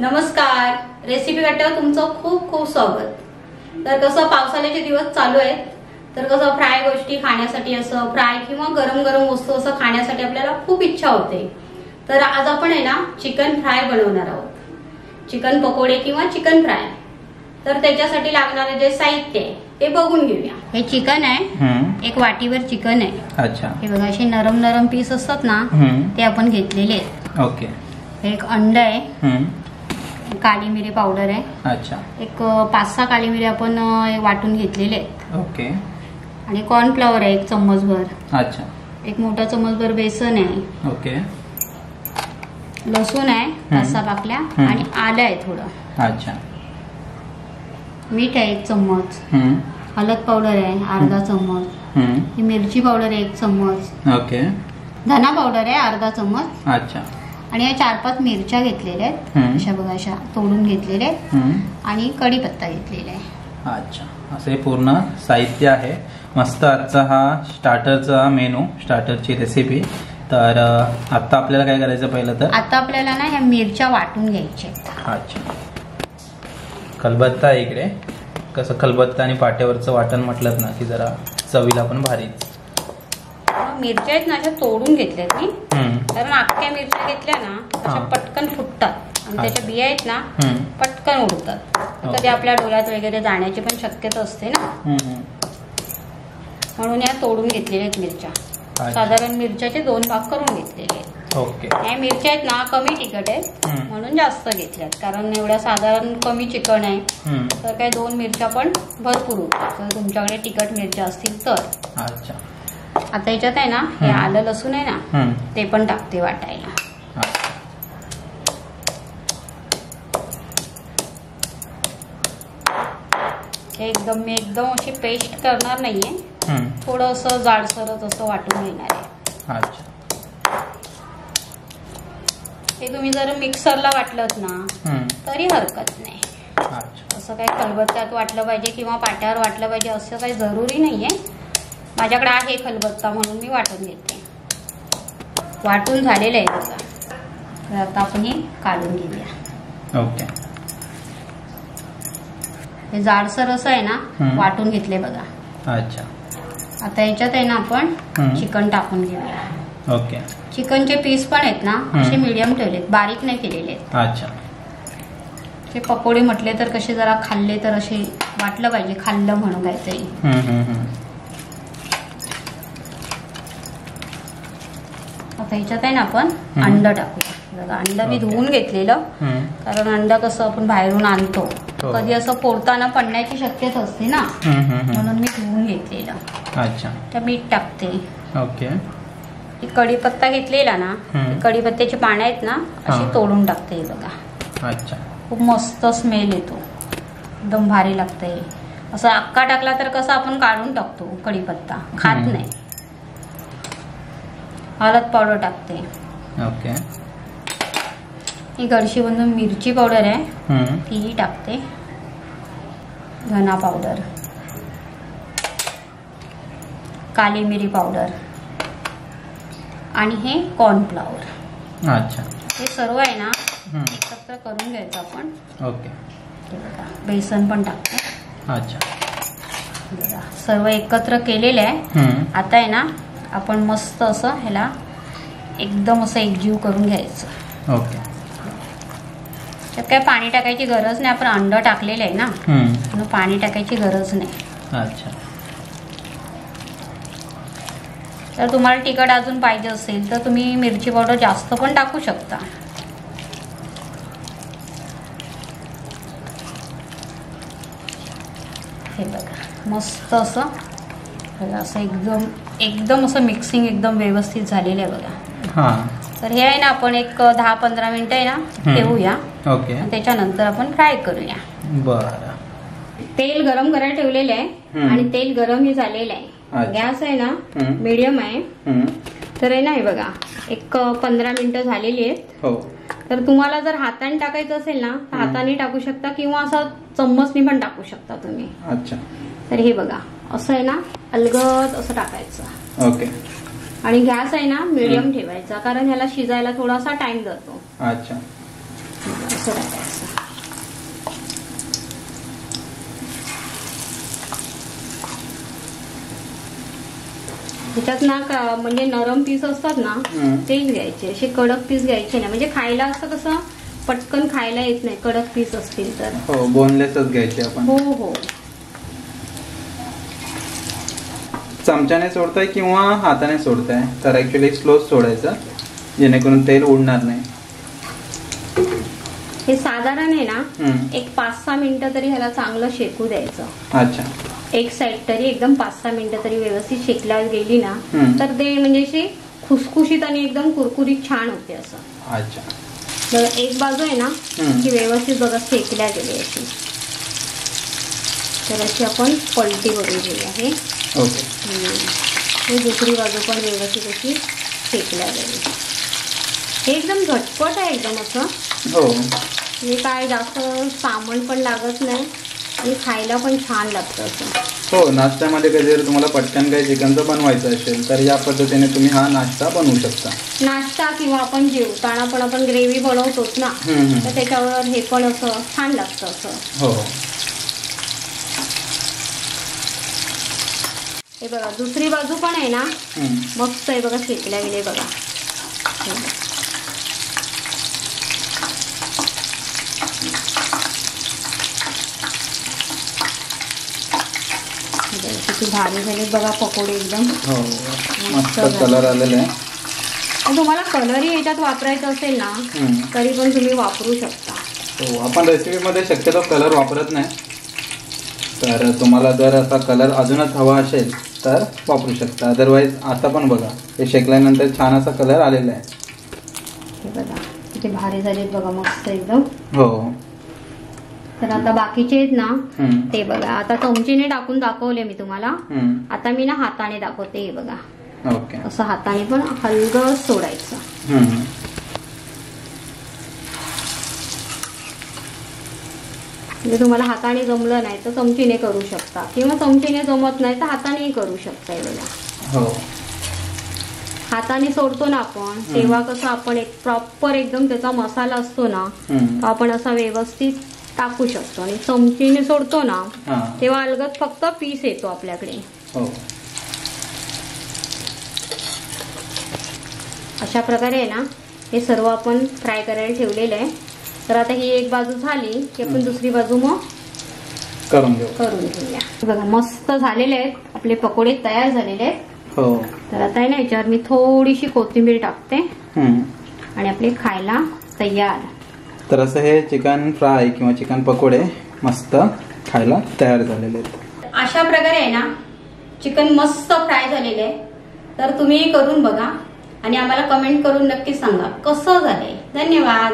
नमस्कार, रेसिपी कट्ट्यावर तुमचं खूप खूप स्वागत। तर कसं पावसाळ्याचे दिवस चालू आहेत, तर कसं फ्राय गोष्टी खाण्यासाठी असं फ्राय किंवा गरम गरम वस्तू असं खाण्यासाठी आपल्याला खूप इच्छा होते। तर आज आपण आहे ना चिकन फ्राय बनवणार आहोत, चिकन पकोडे किंवा चिकन फ्राय। तर त्याच्यासाठी लागणारे जे साहित्य आहे ते बघून घेऊया। हे चिकन आहे, एक वाटीवर चिकन आहे। अच्छा, हे बघा असे नरम नरम पीस असतात ना ते आपण घेतलेले आहेत। ओके, एक अंड आहे, काली मिरी पावडर आहे। अच्छा, एक 5-6 काली मिरी आपण वाटून घेतलेले आहेत। ओके, आणि कॉर्नफ्लॉवर आहे 1 चम्मचभर। अच्छा, एक मोठा चम्मचभर बेसन आहे। ओके, लसूण आहे 5-6 पाकल्या, आणि आलं आहे थोडं। अच्छा, मीठ आहे 1 चम्मच, हळद पावडर आहे अर्धा चम्मच, ही मिरची पावडर आहे 1 चम्मच। ओके, धना पावडर आहे अर्धा चम्मच। अच्छा, आणि या 4-5 मिरच्या घेतलेल्या आहेत, अशा बघा अशा तोडून घेतलेल्या आहेत, आणि कढीपत्ता घेतलेला आहे। अच्छा, असे पूर्ण साहित्य आहे। मस्त आजचा हा स्टार्टरचा मेनू, स्टार्टरची रेसिपी। तर आता आपल्याला काय करायचं पहिलं तर आता आपल्याला ना ह्या मिरच्या वाटून घ्यायच्या। अच्छा, खलबत्ता आहे इकडे। कसं खलबत्ता आणि पाट्यावरचं वाटण म्हटलं ना की जरा चवीला पण भारीच। मिरच्या आहेत ना अशा तोडून घेतल्यात मी, कारण अख्ख्या मिरच्या घेतल्या ना अशा पटकन फुटतात आणि त्याच्या बिया आहेत ना पटकन उडतात। कधी आपल्या डोळ्यात वगैरे जाण्याची पण शक्यता असते ना, म्हणून या तोडून घेतलेल्या आहेत मिरच्या। साधारण मिरच्याचे 2 भाग करून घेतलेले आहेत। ओके, या मिरच्या आहेत ना कमी तिखट आहेत म्हणून जास्त घेतल्यात, कारण एवढ्या साधारण कमी चिकन आहे तर काय 2 मिरच्या पण भरपूर होतात, जर तुमच्याकडे तिखट मिरच्या असतील तर। अच्छा, आता याच्यात आहे ना हे आलं लसूण आहे ना ते पण टाकते वाटायला। मी एकदम अशी पेस्ट करणार नाहीये, थोडस जाडसरच असं वाटून घेणार आहे। अच्छा, हे तुम्ही जर मिक्सरला वाटलत ना तरी हरकत नाही। असं काही खलबत्त्यात वाटलं पाहिजे किंवा पाट्यावर वाटलं पाहिजे असं काही जरुरी नाहीये। माझ्याकडे आहे खलबत्ता म्हणून मी वाटून घेते। वाटून झालेलं आहे बघा, तर आता आपण हे काढून घेऊया। ओके, हे जाडसर असं आहे ना वाटून घेतले बघा। अच्छा, आता याच्यात आहे ना आपण चिकन टाकून घेऊया। ओके, चिकनचे पीस पण आहेत ना असे मीडियम ठेवलेत, बारीक नाही केलेले आहेत। अच्छा, ते पकोडे म्हटले तर कसे जरा खाल्ले तर असे वाटलं पाहिजे खाल्लं म्हणून काहीतरी। आता ह्याच्यात आहे ना आपण अंड टाकूया। अंड मी धुवून घेतलेलं, कारण अंड कसं आपण बाहेरून आणतो कधी असं फोडताना पडण्याची शक्यता असते ना, म्हणून मी धुवून घेतलेलं। अच्छा, तर मीठ टाकते। ओके, कढीपत्ता घेतलेला ना, कढीपत्त्याची पानं आहेत ना अशी तोडून टाकते बघा। अच्छा, खूप मस्त स्मेल येतो, एकदम भारी लागतंय। असं अख्खा टाकला तर कसं आपण काढून टाकतो कढीपत्ता, खात नाही। हळद पावडर टाकते। ओके, ही गडशी बंधून मिरची पावडर आहे तीही टाकते, धना पावडर, काली मिरी पावडर, आणि हे कॉर्नफ्लॉवर। अच्छा, हे सर्व आहे ना एकत्र करून घ्यायचं आपण। ओके, बेसन पण टाकते। अच्छा, सर्व एकत्र केलेलं आहे। आता आहे ना आपण मस्त असं ह्याला एकदम असं एकजीव करून घ्यायचं। ओके, त्यात काय पाणी टाकायची गरज नाही, आपण अंड टाकलेलं आहे ना म्हणून पाणी टाकायची गरज नाही। अच्छा, तर तुम्हाला तिखट अजून पाहिजे असेल तर तुम्ही मिरची पावडर जास्त पण टाकू शकता। हे बघा मस्त असं असं एकदम असं मिक्सिंग एकदम व्यवस्थित झालेलं आहे बघा। तर हे आहे ना आपण एक 10-15 मिनिटं आहे ना ठेवूया। ओके, त्याच्यानंतर आपण फ्राय करूया। बरं, तेल गरम करायला ठेवलेलं आहे आणि तेल गरम ही झालेलं आहे। गॅस आहे ना मीडियम आहे। तर आहे ना हे बघा एक 15 मिनिटं झालेली आहेत। तर तुम्हाला जर हाताने टाकायचं असेल ना तर हाताने टाकू शकता किंवा असं चम्मचनी पण टाकू शकता तुम्ही। अच्छा, तर हे बघा असं आहे ना अलगद असं टाकायचं। ओके, आणि गॅस आहे ना मीडियम ठेवायचा, कारण ह्याला शिजायला थोडासा टाइम जातो। अच्छा, असं टाकायचं। त्याच्यात ना म्हणजे नरम पीस असतात ना तेच घ्यायचे, असे कडक पीस घ्यायचे नाही, म्हणजे खायला असं कसं पटकन खायला येत नाही कडक पीस असतील तर. हो, बोनलेसच घ्यायचे आपण. हो हो. चमच्याने सोडताय किंवा हाताने सोडताय तर ऍक्च्युली स्लोच सोडायचं, जेणेकरून तेल उडणार नाही. हे साधारण आहे ना एक 5-6 मिनिटं तरी ह्याला चांगलं शेकू द्यायचं. अच्छा. एक साइड तरी एकदम 5-6 मिनिटं तरी व्यवस्थित शेकल्या गेली ना तर ते म्हणजे अशी खुसखुशीत आणि एकदम कुरकुरीत छान होते असं. अच्छा. तर एक बाजू आहे ना की व्यवस्थित बघा शेकल्या गेली अशी, तर अशी आपण पलटी करून घेऊया. हे ओके. दुसरी बाजू पण व्यवस्थित अशी शेकल्या गेली. हे एकदम झटपट आहे एकदम असं. हो. हे काय जास्त सामान पण लागत नाही आणि खायला पण छान लागतं असं. हो, नाश्त्यामध्ये कधी जर तुम्हाला पटकन काही चिकनचं बनवायचं असेल तर या पद्धतीने तुम्ही हा नाश्ता बनवू शकता. नाश्ता किंवा आपण जेवताना पण आपण ग्रेव्ही बनवतोच ना, तर त्याच्यावर हे पण असं छान लागतं असं. हो. हे बघा दुसरी बाजू पण आहे ना मस्त आहे बघा, शेकल्या गेले बघा. किती भारी झाले बघा पकोडे एकदम. हो, मस्त कलर आलेला आहे. तुम्हाला कलरही याच्यात वापरायचा असेल ना तरी पण तुम्ही वापरू शकता. हो, आपण रेसिपीमध्ये शक्यतो कलर वापरत नाही, तर तुम्हाला जर असा कलर अजूनच हवा असेल तर वापरू शकता. अदरवाईज आता पण बघा हे शेकल्यानंतर छान असा कलर आलेला आहे. हे बघा किती भारी झाले बघा, मस्त एकदम. हो. तर आता बाकीचे आहेत ना ते बघा, आता चमचीने टाकून दाखवले मी तुम्हाला, आता मी ना हाताने दाखवते. हे बघा. ओके. असं हाताने पण हलगं सोडायचं. म्हणजे तुम्हाला हाताने जमलं नाही तर चमचीने करू शकता, किंवा चमचीने जमत नाही तर हातानेही करू शकता. हे बघा. हो. हाताने सोडतो ना आपण तेव्हा कसं आपण एक प्रॉपर एकदम त्याचा मसाला असतो ना तो आपण असा व्यवस्थित टाकू शकतो, आणि चमचीने सोडतो ना तेव्हा अलगद फक्त पीस येतो आपल्याकडे. हो. अशा प्रकारे आहे ना हे सर्व आपण फ्राय करायला ठेवलेलं आहे. तर आता ही एक बाजू झाली की आपण दुसरी बाजू मग करून घेऊया. बघा मस्त झालेले आहेत आपले पकोडे, तयार झालेले आहेत. हो. तर आता आहे ना याच्यावर मी थोडीशी कोथिंबीर टाकते आणि आपले खायला तयार. तर असं हे चिकन फ्राय किंवा चिकन पकोडे मस्त खायला तयार झालेले आहेत. अशा प्रकारे आहे ना चिकन मस्त फ्राय झालेले आहे. तर तुम्ही करून बघा आणि आम्हाला कमेंट करून नक्की सांगा कसं झालंय. धन्यवाद.